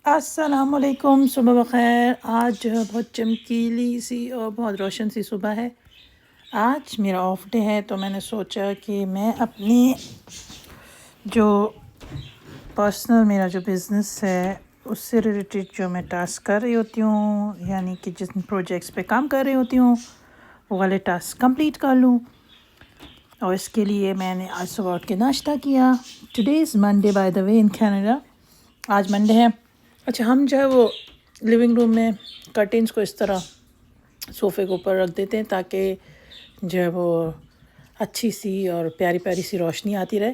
السلام علیکم، صبح بخیر۔ آج جو ہے بہت چمکیلی سی اور بہت روشن سی صبح ہے۔ آج میرا آف ڈے ہے تو میں نے سوچا کہ میں اپنی جو پرسنل میرا جو بزنس ہے اس سے ریلیٹڈ جو میں ٹاسک کر رہی ہوتی ہوں، یعنی کہ جن پروجیکٹس پہ کام کر رہی ہوتی ہوں وہ والے ٹاسک کمپلیٹ کر لوں، اور اس کے لیے میں نے آج صبح اٹھ کے ناشتہ کیا۔ Today is Monday by the way in Canada, آج منڈے ہے۔ اچھا، ہم جو ہے وہ لیونگ روم میں کرٹنس کو اس طرح صوفے کے اوپر رکھ دیتے ہیں تاکہ جو ہے وہ اچھی سی اور پیاری پیاری سی روشنی آتی رہے۔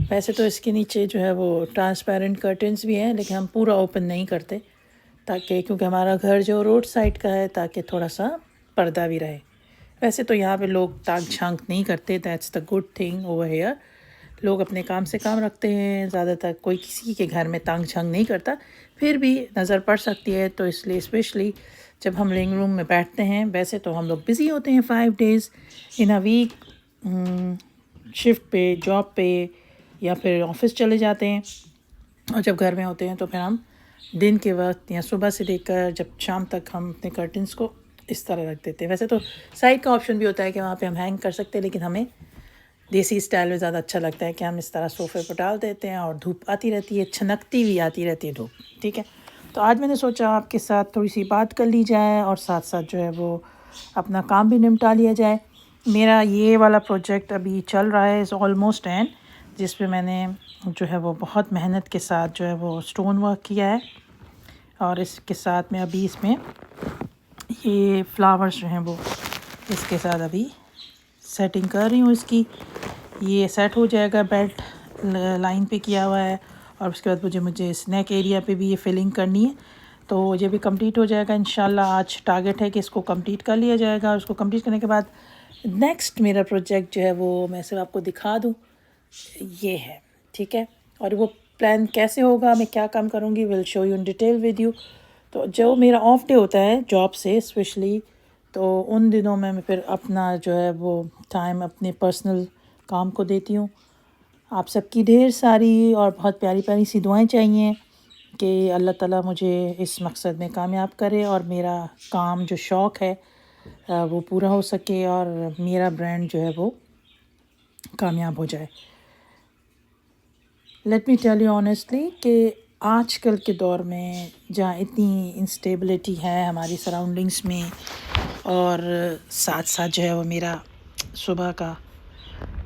ویسے تو اس کے نیچے جو ہے وہ ٹرانسپیرنٹ کرٹنس بھی ہیں، لیکن ہم پورا اوپن نہیں کرتے تاکہ، کیونکہ ہمارا گھر جو روڈ سائڈ کا ہے، تاکہ تھوڑا سا پردہ بھی رہے۔ ویسے تو یہاں پہ لوگ ٹانگ جھانک نہیں کرتے، that's the good thing over here. لوگ اپنے کام سے کام رکھتے ہیں، زیادہ تر کوئی کسی کے گھر میں تانگ جھانک نہیں کرتا، پھر بھی نظر پڑ سکتی ہے، تو اس لیے اسپیشلی جب ہم لونگ روم میں بیٹھتے ہیں، ویسے تو ہم لوگ بزی ہوتے ہیں 5 days ان اے ویک، شفٹ پہ، جاب پہ، یا پھر آفس چلے جاتے ہیں، اور جب گھر میں ہوتے ہیں تو پھر ہم دن کے وقت یا صبح سے لے کر جب شام تک ہم اپنے کرٹنس کو اس طرح رکھ دیتے ہیں۔ ویسے تو سائڈ کا آپشن بھی ہوتا ہے کہ وہاں پہ ہم ہینگ کر سکتے ہیں، لیکن ہمیں دیسی اسٹائل میں زیادہ اچھا لگتا ہے کہ ہم اس طرح صوفے پہ ڈال دیتے ہیں، اور دھوپ آتی رہتی ہے، چھنکتی ہوئی آتی رہتی ہے دھوپ، ٹھیک ہے۔ تو آج میں نے سوچا آپ کے ساتھ تھوڑی سی بات کر لی جائے، اور ساتھ ساتھ جو ہے وہ اپنا کام بھی نمٹا لیا جائے۔ میرا یہ والا پروجیکٹ ابھی چل رہا ہے، از آلموسٹ اینڈ، جس پہ میں نے جو ہے وہ بہت محنت کے ساتھ جو ہے وہ اسٹون ورک کیا ہے، اور اس کے ساتھ میں ابھی اس میں یہ فلاورز جو ہیں وہ اس کے ساتھ ابھی سیٹنگ کر رہی ہوں اس کی۔ یہ سیٹ ہو جائے گا، بیلٹ لائن پہ کیا ہوا ہے، اور اس کے بعد مجھے اس نیک ایریا پہ بھی یہ فلنگ کرنی ہے، تو یہ بھی کمپلیٹ ہو جائے گا انشاءاللہ۔ آج ٹارگیٹ ہے کہ اس کو کمپلیٹ کر لیا جائے گا، اور اس کو کمپلیٹ کرنے کے بعد نیکسٹ میرا پروجیکٹ جو ہے وہ میں صرف آپ کو دکھا دوں، یہ ہے، ٹھیک ہے۔ اور وہ پلان کیسے ہوگا، میں کیا کام کروں گی، will show you in detail with you. تو جو میرا آف ڈے ہوتا ہے جاب سے اسپیشلی، تو ان دنوں میں پھر اپنا جو ہے وہ ٹائم اپنے پرسنل کام کو دیتی ہوں۔ آپ سب کی ڈھیر ساری اور بہت پیاری پیاری سی دعائیں چاہیے کہ اللہ تعالیٰ مجھے اس مقصد میں کامیاب کرے، اور میرا کام جو شوق ہے وہ پورا ہو سکے، اور میرا برانڈ جو ہے وہ کامیاب ہو جائے۔ Let me tell you honestly کہ آج کل کے دور میں جہاں اتنی انسٹیبلٹی ہے ہماری سراؤنڈنگس میں، اور ساتھ ساتھ جو ہے وہ میرا صبح کا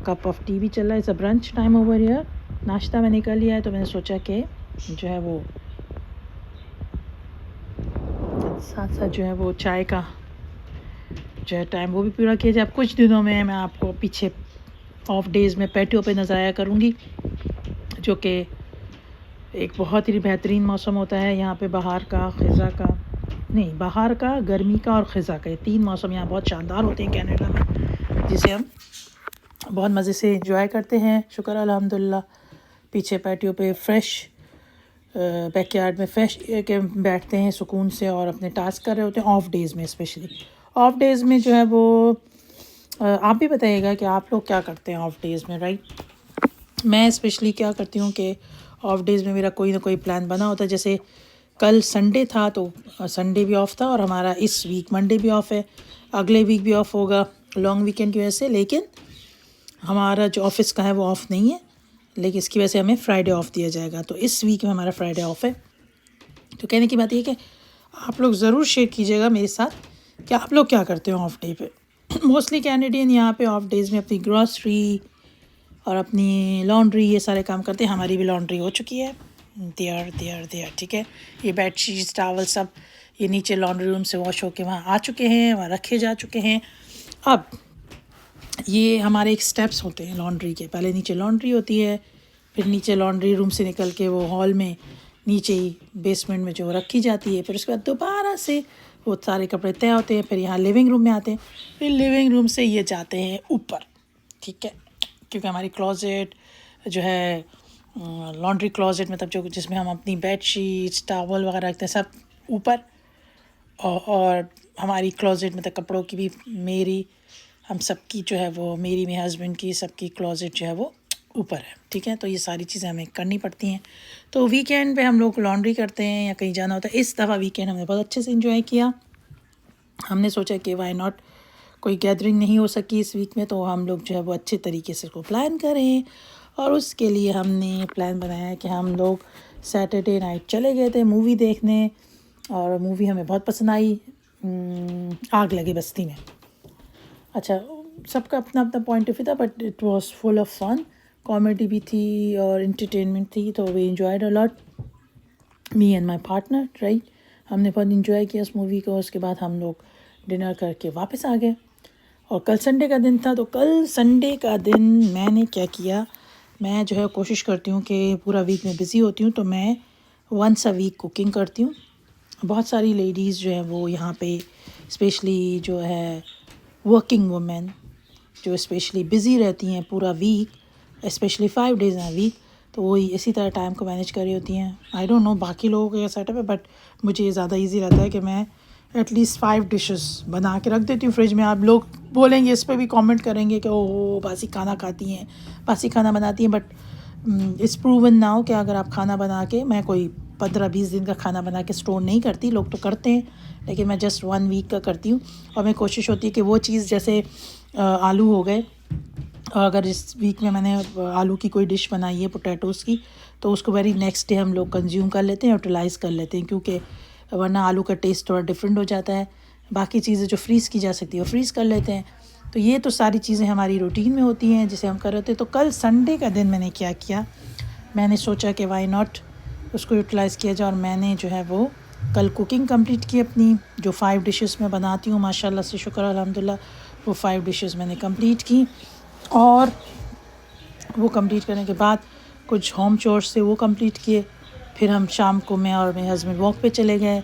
کپ آف ٹی بھی چل رہا ہے، it's brunch time over here, ناشتہ میں نے کر لیا ہے، تو میں نے سوچا کہ جو ہے وہ ساتھ ساتھ جو ہے وہ چائے کا جو ہے ٹائم وہ بھی پورا کیا جائے۔ اب کچھ دنوں میں آپ کو پیچھے آف ڈیز میں پیٹیو پہ نظر آیا کروں گی، جو کہ ایک بہت ہی بہترین موسم ہوتا ہے یہاں پہ، بہار کا، گرمی کا اور خزاں کا، یہ 3 موسم یہاں بہت شاندار ہوتے ہیں کینیڈا میں، جسے ہم بہت مزے سے انجوائے کرتے ہیں، شکر الحمدللہ۔ پیچھے پیٹیو پہ فریش بیک یارڈ میں فریش کے بیٹھتے ہیں سکون سے، اور اپنے ٹاسک کر رہے ہوتے ہیں آف ڈیز میں، اسپیشلی آف ڈیز میں جو ہے وہ آپ بھی بتائیے گا کہ آپ لوگ کیا کرتے ہیں آف ڈیز میں، رائٹ؟ میں اسپیشلی کیا کرتی ہوں کہ آف ڈیز میں میرا کوئی نہ کوئی پلان بنا ہوتا ہے، جیسے کل سنڈے تھا تو سنڈے بھی آف تھا، اور ہمارا اس ویک منڈے بھی آف ہے، اگلے ویک بھی آف ہوگا لانگ ویکینڈ کی وجہ سے، لیکن ہمارا جو آفس کا ہے وہ آف نہیں ہے، لیکن اس کی وجہ سے ہمیں فرائیڈے آف دیا جائے گا، تو اس ویک میں ہمارا فرائیڈے آف ہے۔ تو کہنے کی بات یہ کہ آپ لوگ ضرور شیئر کیجیے گا میرے ساتھ کہ آپ لوگ کیا کرتے ہو آف ڈے پہ۔ موسٹلی کینیڈین یہاں پہ آف ڈیز میں اپنی گروسری اور اپنی لانڈری یہ سارے کام کرتے ہیں۔ ہماری بھی لانڈری ہو چکی ہے، دیئر ٹھیک ہے، یہ بیڈ شیٹس، ٹاول سب یہ نیچے لانڈری روم سے واش ہو کے وہاں آ چکے ہیں، وہاں رکھے جا چکے ہیں۔ اب یہ ہمارے ایک سٹیپس ہوتے ہیں لانڈری کے، پہلے نیچے لانڈری ہوتی ہے، پھر نیچے لانڈری روم سے نکل کے وہ ہال میں نیچے ہی بیسمنٹ میں جو رکھی جاتی ہے، پھر اس کے بعد دوبارہ سے وہ سارے کپڑے طے ہوتے ہیں، پھر یہاں لیونگ روم میں آتے ہیں، پھر لیونگ روم سے یہ جاتے ہیں اوپر، ٹھیک ہے، کیونکہ ہماری کلوزٹ جو ہے لانڈری کلوزٹ مطلب جو جس میں ہم اپنی بیڈ شیٹس، ٹاول وغیرہ رکھتے ہیں، سب اوپر، اور ہماری کلوزٹ مطلب کپڑوں کی بھی، میری ہم سب کی جو ہے وہ، میری ہسبینڈ کی، سب کی کلوزٹ جو ہے وہ اوپر ہے، ٹھیک ہے. تو یہ ساری چیزیں ہمیں کرنی پڑتی ہیں. تو ویکینڈ پہ ہم لوگ لانڈری کرتے ہیں یا کہیں جانا ہوتا ہے. اس دفعہ ویکینڈ ہم نے بہت اچھے سے انجوائے کیا. ہم نے سوچا کہ وائی ناٹ، کوئی گیدرنگ نہیں ہو سکی اس ویک میں، تو ہم لوگ جو ہے وہ اچھے طریقے سے اس کو پلان کریں. اور اس کے لیے ہم نے پلان بنایا ہے کہ ہم لوگ سیٹرڈے نائٹ چلے گئے تھے مووی دیکھنے، اور مووی ہمیں بہت پسند آئی، آگ لگے بستی میں. اچھا، سب کا اپنا اپنا پوائنٹ آف ویو تھا، but it was full of fun. Comedy بھی تھی اور انٹرٹینمنٹ تھی، تو we enjoyed a lot, me and my partner, right. ہم نے بہت انجوائے کیا اس مووی کو. اس کے بعد ہم لوگ ڈنر کر کے واپس آ گئے. اور کل سنڈے کا دن تھا، تو کل سنڈے کا دن میں نے کیا کیا، میں جو ہے کوشش کرتی ہوں کہ پورا ویک میں بزی ہوتی ہوں، تو میں ونس اے ویک کوکنگ کرتی ہوں. بہت ساری لیڈیز جو ہیں وہ یہاں پہ اسپیشلی جو ہے ورکنگ وومین جو اسپیشلی بزی رہتی ہیں پورا week, especially 5 days in a week، تو وہ اسی طرح ٹائم کو مینیج کر رہی ہوتی ہیں. آئی ڈونٹ نو باقی لوگوں کا کیا سیٹ اپ ہے، بٹ مجھے یہ زیادہ ایزی رہتا ہے کہ میں ایٹ لیسٹ 5 dishes بنا کے رکھ دیتی ہوں فریج میں. آپ لوگ بولیں گے، اس پہ بھی کامنٹ کریں گے کہ او باسی کھانا کھاتی ہیں، باسی کھانا بناتی ہیں، بٹ اٹس پروون ناؤ کہ اگر آپ کھانا بنا کے، میں کوئی 15-20 دن کا کھانا بنا کے اسٹور نہیں کرتی، لوگ تو کرتے ہیں، لیکن میں جسٹ 1 week کا کرتی ہوں. اور میں کوشش ہوتی ہے کہ وہ چیز جیسے آلو ہو گئے، اور اگر اس ویک میں نے آلو کی کوئی ڈش بنائی ہے پوٹیٹوز کی، تو اس کو ویری نیکسٹ ڈے ہم لوگ کنزیوم کر لیتے ہیں، یوٹیلائز کر لیتے ہیں، کیونکہ ورنہ آلو کا ٹیسٹ تھوڑا ڈفرینٹ ہو جاتا ہے. باقی چیزیں جو فریز کی جا سکتی ہے وہ فریز کر لیتے ہیں. تو یہ تو ساری چیزیں ہماری روٹین میں ہوتی ہیں جسے ہم کر رہے تھے. تو کل سنڈے کا دن میں نے کیا، میں نے سوچا کہ وائی ناٹ اس کو یوٹیلائز کیا جائے، اور میں نے جو ہے وہ کل کوکنگ کمپلیٹ کی اپنی، جو 5 dishes میں بناتی ہوں ماشاء اللہ سے شکر الحمدللہ، وہ 5 dishes میں نے کمپلیٹ کی. اور وہ کمپلیٹ کرنے کے بعد کچھ ہوم چورس سے وہ کمپلیٹ کیے. پھر ہم شام کو میں اور میرے ہسبینڈ واک پہ چلے گئے.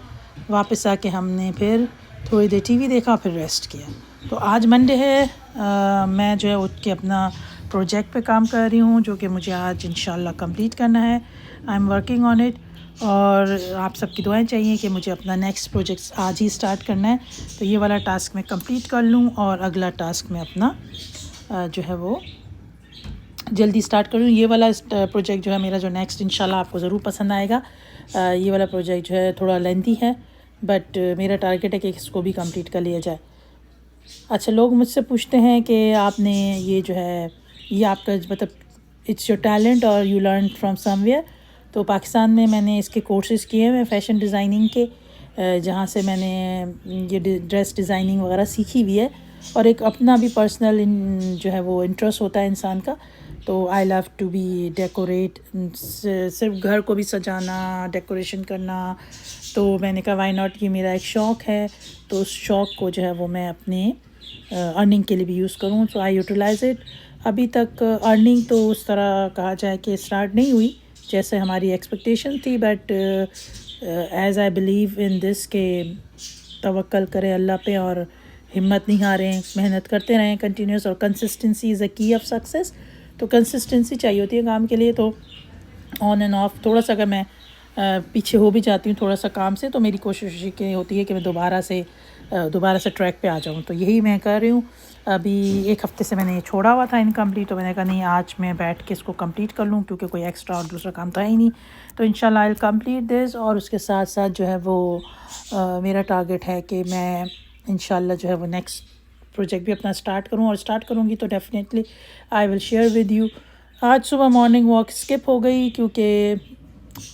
واپس آ کے ہم نے پھر تھوڑی دیر ٹی وی دیکھا، پھر ریسٹ کیا. تو آج منڈے ہے، میں جو ہے اٹھ کے اپنا پروجیکٹ پہ کام کر رہی ہوں، جو کہ مجھے آج انشاءاللہ کمپلیٹ کرنا ہے. I am working on it, اور آپ سب کی دعائیں چاہیے کہ مجھے اپنا نیکسٹ پروجیکٹ آج ہی اسٹارٹ کرنا ہے. تو یہ والا ٹاسک میں کمپلیٹ کر لوں، اور اگلا ٹاسک میں اپنا جو ہے وہ جلدی اسٹارٹ کروں. یہ والا پروجیکٹ جو ہے میرا، جو نیکسٹ انشاءاللہ آپ کو ضرور پسند آئے گا. یہ والا پروجیکٹ جو ہے تھوڑا لینتھی ہے، بٹ میرا ٹارگیٹ ہے کہ اس کو بھی کمپلیٹ کر لیا جائے. اچھا، لوگ مجھ سے پوچھتے ہیں کہ آپ نے یہ جو ہے، یہ آپ کا مطلب اٹس یور ٹیلنٹ اور you learn from some where. تو پاکستان میں نے اس کے کورسز کیے ہیں فیشن ڈیزائننگ کے، جہاں سے میں نے یہ ڈریس ڈیزائننگ وغیرہ سیکھی ہوئی ہے. اور ایک اپنا بھی پرسنل جو ہے وہ انٹرسٹ ہوتا ہے انسان کا. تو آئی لو ٹو بی ڈیکوریٹ، صرف گھر کو بھی سجانا، ڈیکوریشن کرنا. تو میں نے کہا وائی ناٹ، یہ میرا ایک شوق ہے، تو اس شوق کو جو ہے وہ میں اپنے ارننگ کے لیے بھی یوز کروں. سو آئی یوٹیلائز اٹ. ابھی تک ارننگ تو اس طرح کہا جائے کہ اسٹارٹ نہیں ہوئی جیسے ہماری ایکسپیکٹیشن تھی، but as I believe in this کہ توکل کریں اللہ پہ اور ہمت نہیں ہاریں، محنت کرتے رہیں کنٹینیوس. اور کنسسٹنسی از اے کی آف سکسیس. تو کنسسٹنسی چاہیے ہوتی ہے کام کے لیے. تو آن اینڈ آف تھوڑا سا اگر میں پیچھے ہو بھی جاتی ہوں تھوڑا سا کام سے، تو میری کوشش یہ ہوتی ہے کہ میں دوبارہ سے ٹریک پہ آ جاؤں. تو یہی میں کر رہی ہوں. ابھی 1 ہفتے سے میں نے یہ چھوڑا ہوا تھا انکمپلیٹ، تو میں نے کہا نہیں، آج میں بیٹھ کے اس کو کمپلیٹ کر لوں، کیونکہ کوئی ایکسٹرا اور دوسرا کام تھا ہی نہیں. تو انشاءاللہ آئی ول کمپلیٹ دس. اور اس کے ساتھ ساتھ جو ہے وہ میرا ٹارگیٹ ہے کہ میں انشاءاللہ جو ہے وہ نیکسٹ پروجیکٹ بھی اپنا اسٹارٹ کروں، اور اسٹارٹ کروں گی تو definitely I will share with you. آج صبح مارننگ واک اسکپ ہو گئی، کیونکہ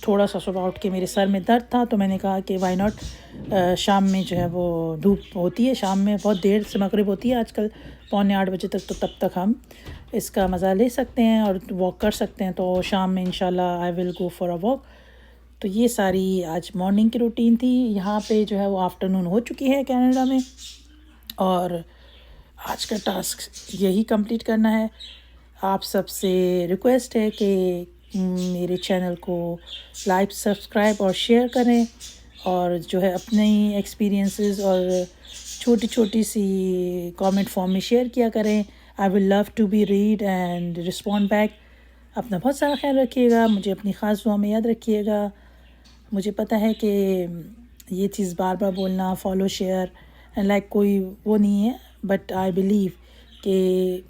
تھوڑا سا صبح اٹھ کے میرے سر میں درد تھا. تو میں نے کہا کہ وائی ناٹ، شام میں جو ہے وہ دھوپ ہوتی ہے، شام میں بہت دیر سے مغرب ہوتی ہے آج کل 7:45 بجے تک، تو تب تک ہم اس کا مزہ لے سکتے ہیں اور واک کر سکتے ہیں. تو شام میں انشاءاللہ آئی ول گو فار اے واک. تو یہ ساری آج مارننگ کی روٹین تھی. یہاں پہ جو ہے وہ آفٹرنون ہو چکی ہے کینیڈا میں، اور آج کا ٹاسک یہی کمپلیٹ کرنا ہے. آپ سب سے ریکویسٹ ہے کہ میرے چینل کو لائک، سبسکرائب اور شیئر کریں، اور جو ہے اپنے ایکسپیرینسز اور چھوٹی چھوٹی سی کامنٹ فارم میں شیئر کیا کریں. I will love to be read and respond back. اپنا بہت سارا خیال رکھیے گا، مجھے اپنی خاص دعا میں یاد رکھیے گا. مجھے پتہ ہے کہ یہ چیز بار بار بولنا، فالو، شیئر اینڈ لائک کوئی وہ نہیں ہے، بٹ آئی بلیو کہ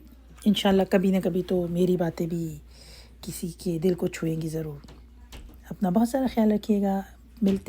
انشاءاللہ کبھی نہ کبھی تو میری باتیں بھی کسی کے دل کو چھوئیں گی ضرور. اپنا بہت سارا خیال رکھیے گا. ملتے